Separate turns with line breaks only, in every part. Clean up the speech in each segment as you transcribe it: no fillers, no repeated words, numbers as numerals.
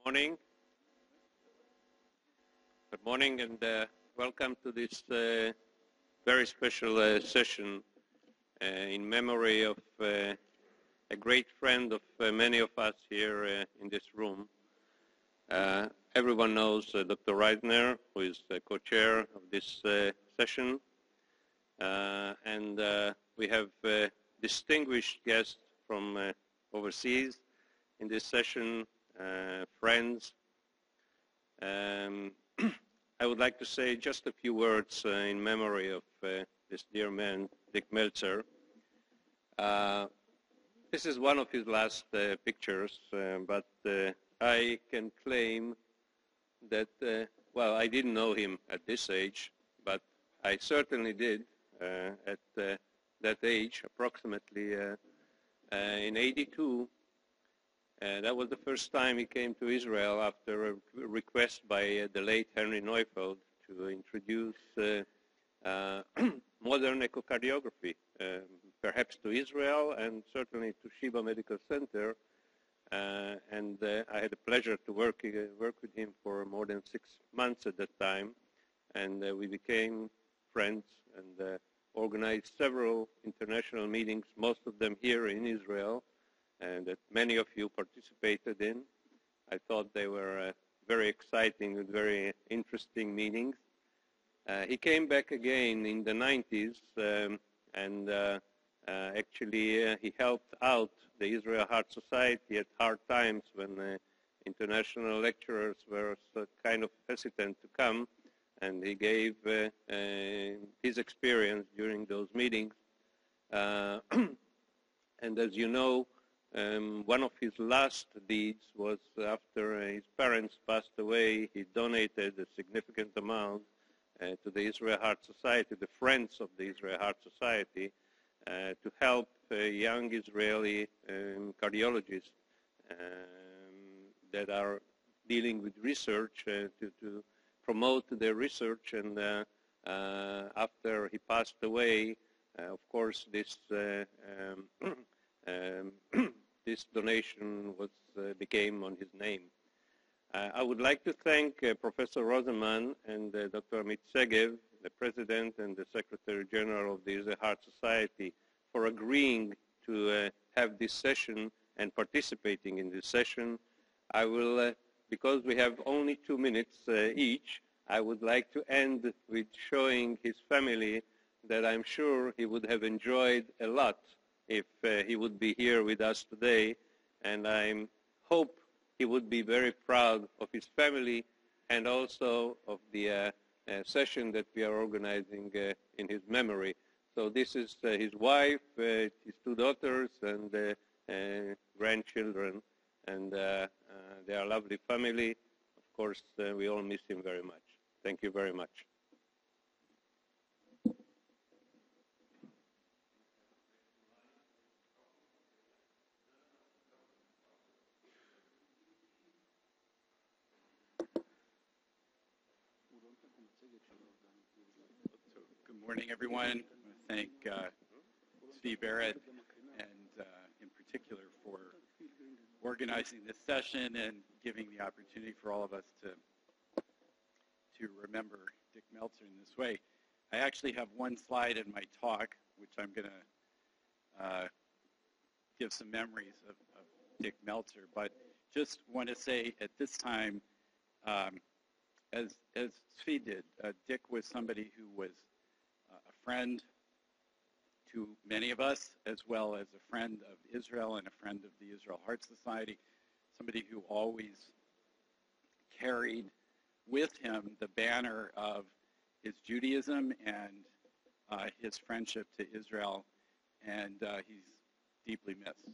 morning. Good morning, and welcome to this very special session in memory of a great friend of many of us here in this room. Everyone knows Dr. Reisner, who is the co-chair of this session, and we have distinguished guests from overseas in this session, friends. I would like to say just a few words in memory of this dear man, Dick Meltzer. This is one of his last pictures, but I can claim that, well, I didn't know him at this age, but I certainly did at that age, approximately in '82. That was the first time he came to Israel after a request by the late Henry Neufeld to introduce modern echocardiography, perhaps to Israel and certainly to Sheba Medical Center. And I had the pleasure to work with him for more than 6 months at that time, and we became friends and organized several international meetings, most of them here in Israel, and that many of you participated in. I thought they were very exciting and very interesting meetings. He came back again in the 90s, and actually he helped out the Israel Heart Society at hard times when international lecturers were kind of hesitant to come, and he gave his experience during those meetings. And as you know, one of his last deeds was after his parents passed away, he donated a significant amount to the Israel Heart Society, the Friends of the Israel Heart Society, to help young Israeli cardiologists that are dealing with research to promote their research. And after he passed away, of course, this this donation became on his name. I would like to thank Professor Rosenman and Dr. Amit Segev, the President and the Secretary General of the Israel Heart Society, for agreeing to have this session and participating in this session. I will, because we have only 2 minutes each, I would like to end with showing his family that I'm sure he would have enjoyed a lot if he would be here with us today, and I hope he would be very proud of his family and also of the session that we are organizing in his memory. So this is his wife, his 2 daughters, and grandchildren, and they are a lovely family. Of course, we all miss him very much. Thank you very much.
Good morning, everyone. I want to thank Steve Barrett and in particular for organizing this session and giving the opportunity for all of us to remember Dick Meltzer in this way. I actually have one slide in my talk, which I'm going to give some memories of Dick Meltzer, but just want to say at this time, as Svi did, Dick was somebody who was a friend to many of us, as well as a friend of Israel and a friend of the Israel Heart Society, somebody who always carried with him the banner of his Judaism and his friendship to Israel, and he's deeply missed.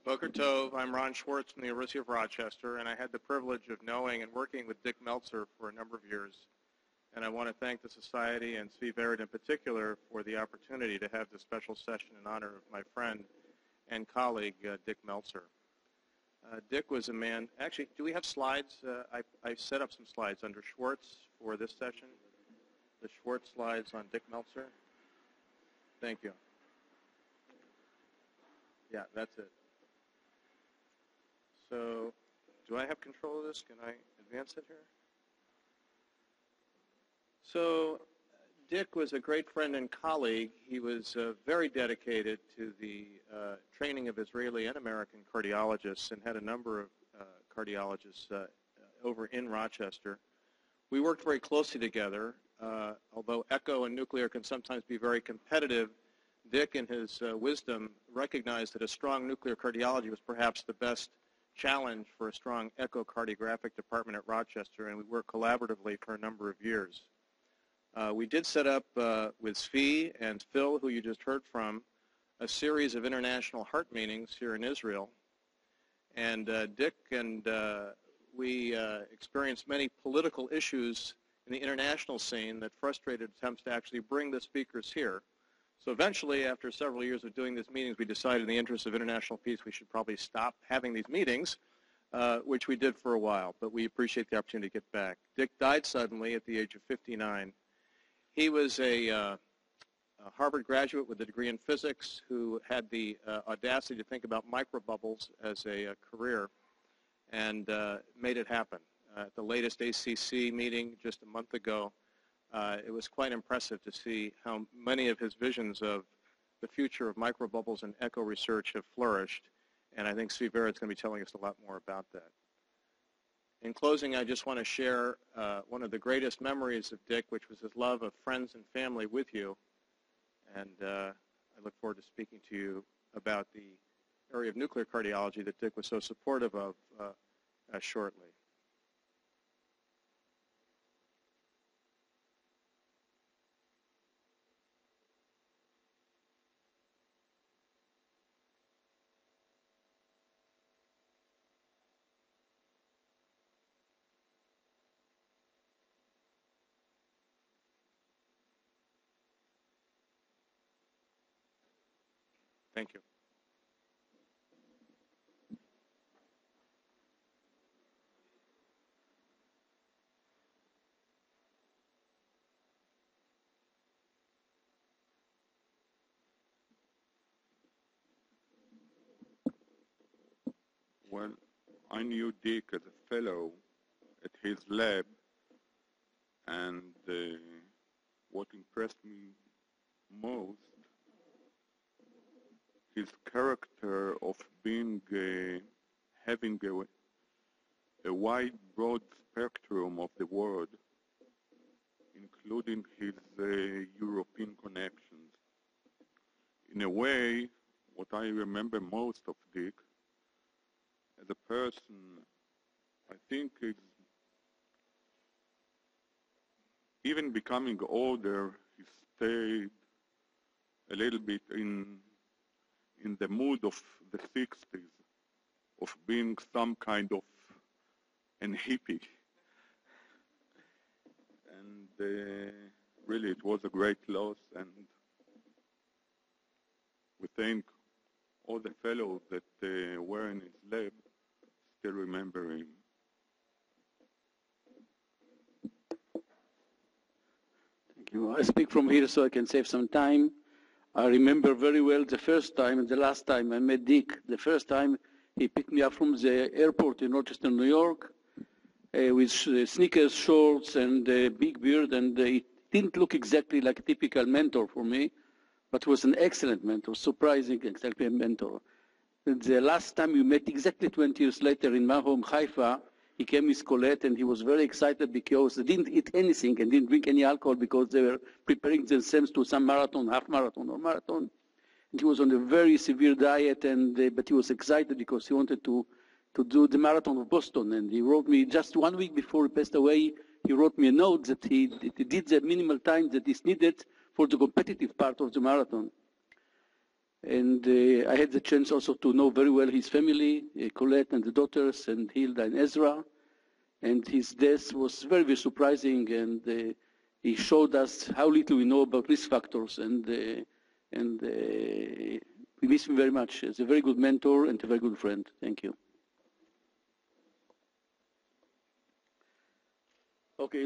Boker Tov, I'm Ron Schwartz from the University of Rochester, and I had the privilege of knowing and working with Dick Meltzer for a number of years. And I want to thank the Society and Steve Barrett in particular for the opportunity to have this special session in honor of my friend and colleague, Dick Meltzer. Dick was a man, actually, do we have slides? I set up some slides under Schwartz for this session. the Schwartz slides on Dick Meltzer? Thank you. Yeah, that's it. So, do I have control of this? Can I advance it here? So, Dick was a great friend and colleague. He was very dedicated to the training of Israeli and American cardiologists and had a number of cardiologists over in Rochester. We worked very closely together. Although echo and nuclear can sometimes be very competitive, Dick, in his wisdom, recognized that a strong nuclear cardiology was perhaps the best challenge for a strong echocardiographic department at Rochester, and we worked collaboratively for a number of years. We did set up with Svi and Phil, who you just heard from, a series of international heart meetings here in Israel. And Dick and we experienced many political issues in the international scene that frustrated attempts to actually bring the speakers here. So eventually, after several years of doing these meetings, we decided in the interest of international peace we should probably stop having these meetings, which we did for a while, but we appreciate the opportunity to get back. Dick died suddenly at the age of 59. He was a Harvard graduate with a degree in physics who had the audacity to think about microbubbles as a career and made it happen. At the latest ACC meeting just a month ago, it was quite impressive to see how many of his visions of the future of microbubbles and echo research have flourished, and I think Svi Barrett's going to be telling us a lot more about that. In closing, I just want to share one of the greatest memories of Dick, which was his love of friends and family with you, and I look forward to speaking to you about the area of nuclear cardiology that Dick was so supportive of shortly. Thank you.
Well, I knew Dick as a fellow at his lab, and what impressed me most, his character of being, having a wide, broad spectrum of the world, including his European connections. In a way, what I remember most of Dick, as a person, I think is even becoming older, he stayed a little bit in the mood of the 60s, of being some kind of an hippie. And really it was a great loss, and we thank all the fellows that were in his lab still remember him.
Thank you. I speak from here so I can save some time. I remember very well the first time and the last time I met Dick. The first time he picked me up from the airport in Rochester, New York, with sneakers, shorts, and a big beard, and it didn't look exactly like a typical mentor for me, but was an excellent mentor, surprising, exactly a mentor. And the last time we met, exactly 20 years later in my home, Haifa, he came with Colette, and he was very excited because they didn't eat anything and didn't drink any alcohol because they were preparing themselves to some marathon, half marathon or marathon. And he was on a very severe diet, and but he was excited because he wanted to do the marathon of Boston. And he wrote me just 1 week before he passed away, he wrote me a note that he did the minimal time that is needed for the competitive part of the marathon. And I had the chance also to know very well his family, Colette and the daughters, and Hilda and Ezra. And his death was very, very surprising, and he showed us how little we know about risk factors. And we miss him very much as a very good mentor and a very good friend. Thank you. Okay.